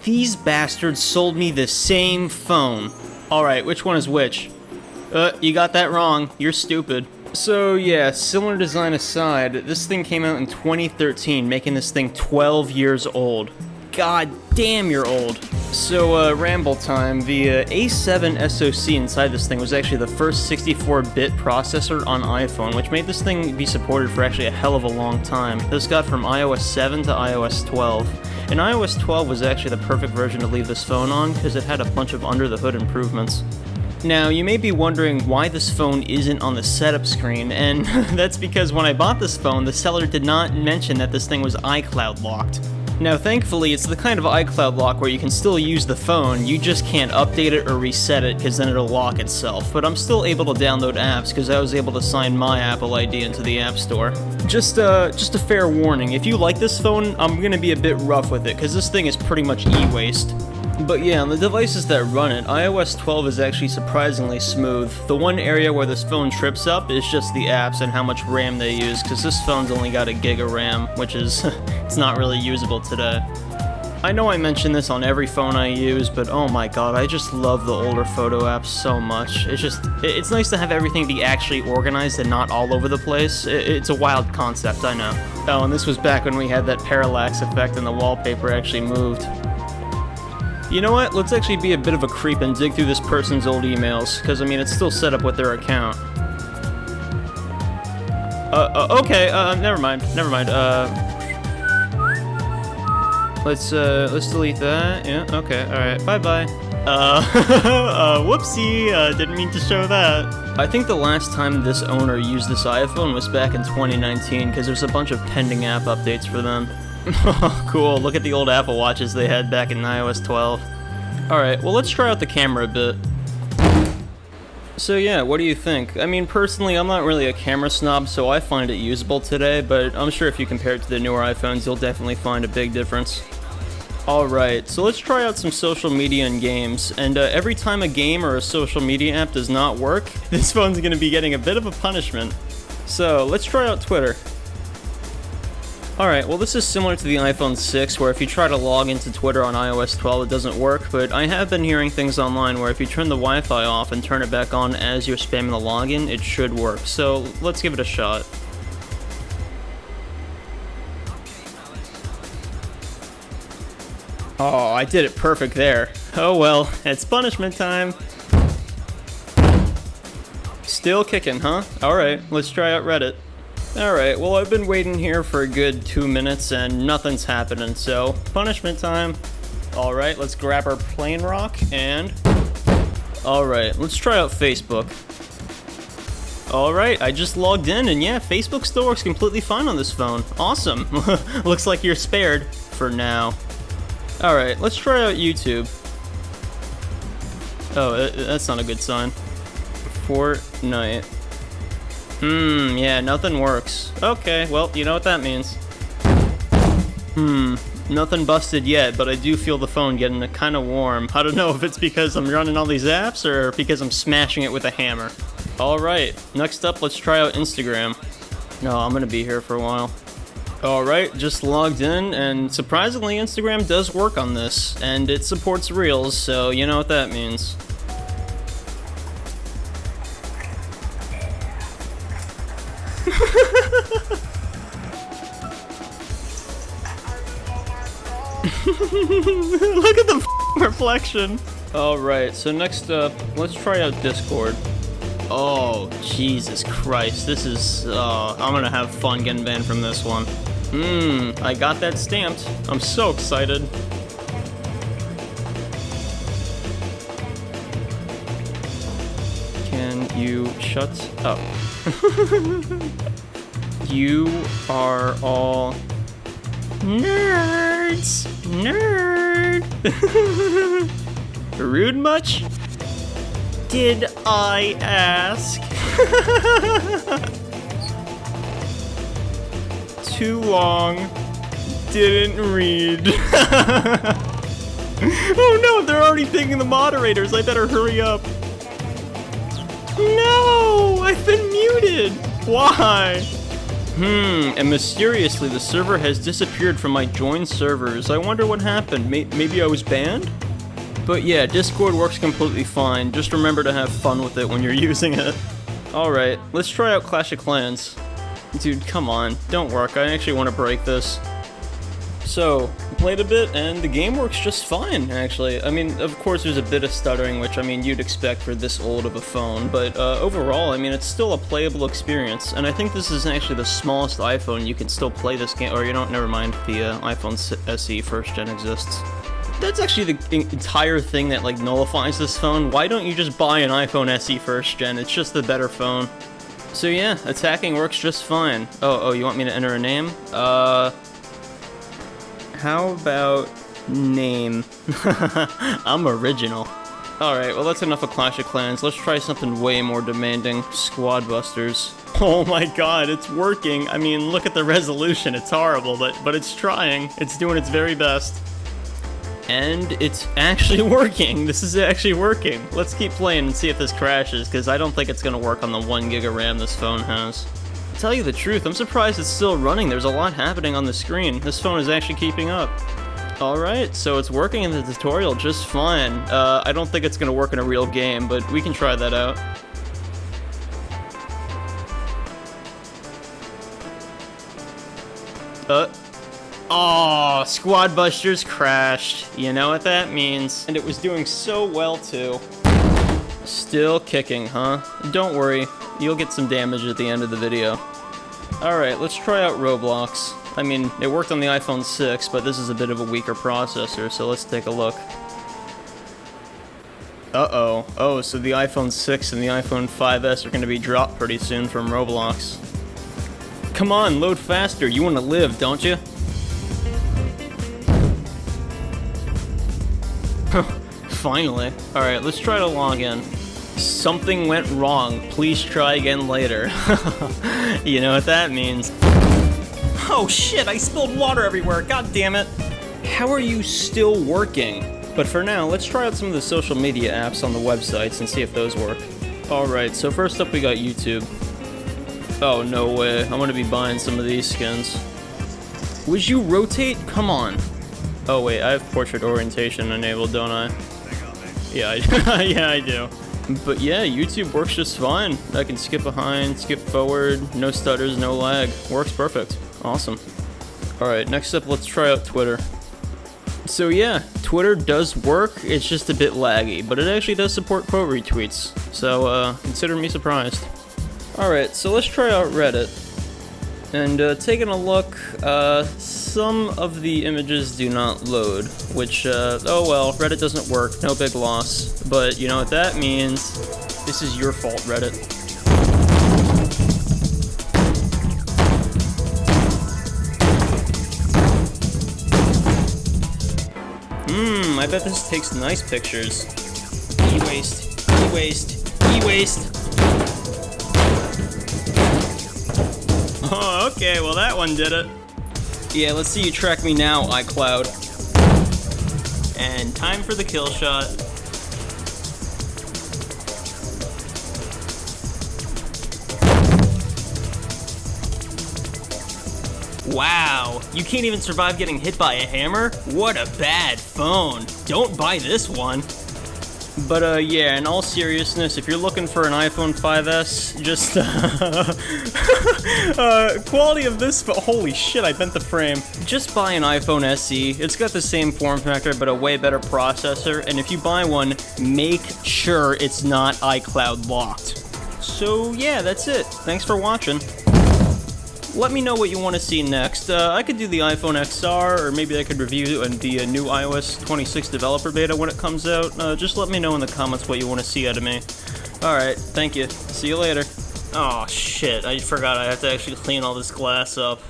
These bastards sold me the same phone. Alright, which one is which? You got that wrong. You're stupid. So yeah, similar design aside, this thing came out in 2013, making this thing 12 years old. God damn, you're old. So, ramble time. The A7 SoC inside this thing was actually the first 64-bit processor on iPhone, which made this thing be supported for actually a hell of a long time. This got from iOS 7 to iOS 12. And iOS 12 was actually the perfect version to leave this phone on, because it had a bunch of under-the-hood improvements. Now, you may be wondering why this phone isn't on the setup screen, and that's because when I bought this phone, the seller did not mention that this thing was iCloud-Locked. Now, thankfully, it's the kind of iCloud lock where you can still use the phone, you just can't update it or reset it because then it'll lock itself, but I'm still able to download apps because I was able to sign my Apple ID into the App Store. Just a fair warning, if you like this phone, I'm gonna be a bit rough with it because this thing is pretty much e-waste. But yeah, on the devices that run it, iOS 12 is actually surprisingly smooth. The one area where this phone trips up is just the apps and how much RAM they use, because this phone's only got a gig of RAM, which is, it's not really usable today. I know I mention this on every phone I use, but oh my god, I just love the older photo apps so much. It's nice to have everything be actually organized and not all over the place. It's a wild concept, I know. Oh, and this was back when we had that parallax effect and the wallpaper actually moved. You know what? Let's actually be a bit of a creep and dig through this person's old emails, because, I mean, it's still set up with their account. Okay, never mind. Let's delete that. Yeah, okay, alright, bye-bye. Whoopsie, didn't mean to show that. I think the last time this owner used this iPhone was back in 2019, because there's a bunch of pending app updates for them. Cool, look at the old Apple Watches they had back in iOS 12. Alright, well let's try out the camera a bit. So yeah, what do you think? I mean, personally, I'm not really a camera snob, so I find it usable today, but I'm sure if you compare it to the newer iPhones, you'll definitely find a big difference. Alright, so let's try out some social media and games, and every time a game or a social media app does not work, this phone's gonna be getting a bit of a punishment. So, let's try out Twitter. Alright, well this is similar to the iPhone 6, where if you try to log into Twitter on iOS 12 it doesn't work, but I have been hearing things online where if you turn the Wi-Fi off and turn it back on as you're spamming the login, it should work, so let's give it a shot. Oh, I did it perfect there. Oh well, it's punishment time. Still kicking, huh? Alright, let's try out Reddit. Alright, well I've been waiting here for a good 2 minutes and nothing's happening, so punishment time. Alright, let's grab our plane rock and... Alright, let's try out Facebook. Alright, I just logged in and yeah, Facebook still works completely fine on this phone. Awesome. Looks like you're spared. For now. Alright, let's try out YouTube. Oh, that's not a good sign. Fortnite. Yeah, nothing works. Okay, well, you know what that means. Nothing busted yet, but I do feel the phone getting kind of warm. I don't know if it's because I'm running all these apps or because I'm smashing it with a hammer. Alright, next up, let's try out Instagram. No, I'm gonna be here for a while. Alright, just logged in, and surprisingly, Instagram does work on this, and it supports Reels, so you know what that means. Look at the reflection. Alright, so next up, let's try out Discord. Oh, Jesus Christ, this is, I'm gonna have fun getting banned from this one. I got that stamped. I'm so excited. Can you shut up? You are all nerds. Nerd. Rude much? Did I ask? Too long. Didn't read. Oh no, they're already picking the moderators. I better hurry up. No, I've been muted. Why? And mysteriously the server has disappeared from my joined servers. I wonder what happened. Maybe I was banned? But yeah, Discord works completely fine. Just remember to have fun with it when you're using it. Alright, let's try out Clash of Clans. Dude, come on. Don't work. I actually want to break this. So, played a bit, and the game works just fine, actually. I mean, of course there's a bit of stuttering, which, I mean, you'd expect for this old of a phone, but overall, I mean, it's still a playable experience, and I think this is actually the smallest iPhone you can still play this game, or you don't, never mind, the iPhone SE first gen exists. That's actually the entire thing that, like, nullifies this phone. Why don't you just buy an iPhone SE first gen? It's just the better phone. So yeah, attacking works just fine. Oh, you want me to enter a name? How about name? I'm original. Alright, well that's enough of Clash of Clans. Let's try something way more demanding. Squad Busters. Oh my god, it's working. I mean, look at the resolution. It's horrible, but it's trying. It's doing its very best. And it's actually working. This is actually working. Let's keep playing and see if this crashes, because I don't think it's going to work on the 1 gig of RAM this phone has. To tell you the truth, I'm surprised it's still running. There's a lot happening on the screen. This phone is actually keeping up. Alright, so it's working in the tutorial just fine. I don't think it's going to work in a real game, but we can try that out. Oh, Squad Busters crashed. You know what that means. And it was doing so well, too. Still kicking, huh? Don't worry, you'll get some damage at the end of the video. Alright, let's try out Roblox. I mean, it worked on the iPhone 6, but this is a bit of a weaker processor, so let's take a look. Uh-oh. Oh, so the iPhone 6 and the iPhone 5S are going to be dropped pretty soon from Roblox. Come on, load faster. You want to live, don't you? Finally. Alright, let's try to log in. Something went wrong. Please try again later. You know what that means. Oh shit, I spilled water everywhere. God damn it. How are you still working? But for now, let's try out some of the social media apps on the websites and see if those work. Alright, so first up we got YouTube. Oh, no way. I'm gonna be buying some of these skins. Would you rotate? Come on. Oh wait, I have portrait orientation enabled, don't I? Yeah, yeah, I do. But yeah, YouTube works just fine. I can skip behind, skip forward, no stutters, no lag. Works perfect. Awesome. Alright, next up, let's try out Twitter. So yeah, Twitter does work, it's just a bit laggy, but it actually does support quote retweets. So, consider me surprised. Alright, so let's try out Reddit. And taking a look, some of the images do not load, which, oh well, Reddit doesn't work, no big loss. But you know what that means? This is your fault, Reddit. I bet this takes nice pictures. E-waste, e-waste, e-waste. Oh, okay, well that one did it. Yeah, let's see you track me now, iCloud. And time for the kill shot. Wow, you can't even survive getting hit by a hammer? What a bad phone. Don't buy this one. But yeah, in all seriousness, if you're looking for an iPhone 5S, just quality of this, holy shit, I bent the frame. Just buy an iPhone SE. It's got the same form factor, but a way better processor, and if you buy one, make sure it's not iCloud-Locked. So yeah, that's it. Thanks for watching. Let me know what you want to see next. I could do the iPhone XR, or maybe I could review the new iOS 26 developer beta when it comes out. Just let me know in the comments what you want to see out of me. Alright, thank you. See you later. Oh shit, I forgot I have to actually clean all this glass up.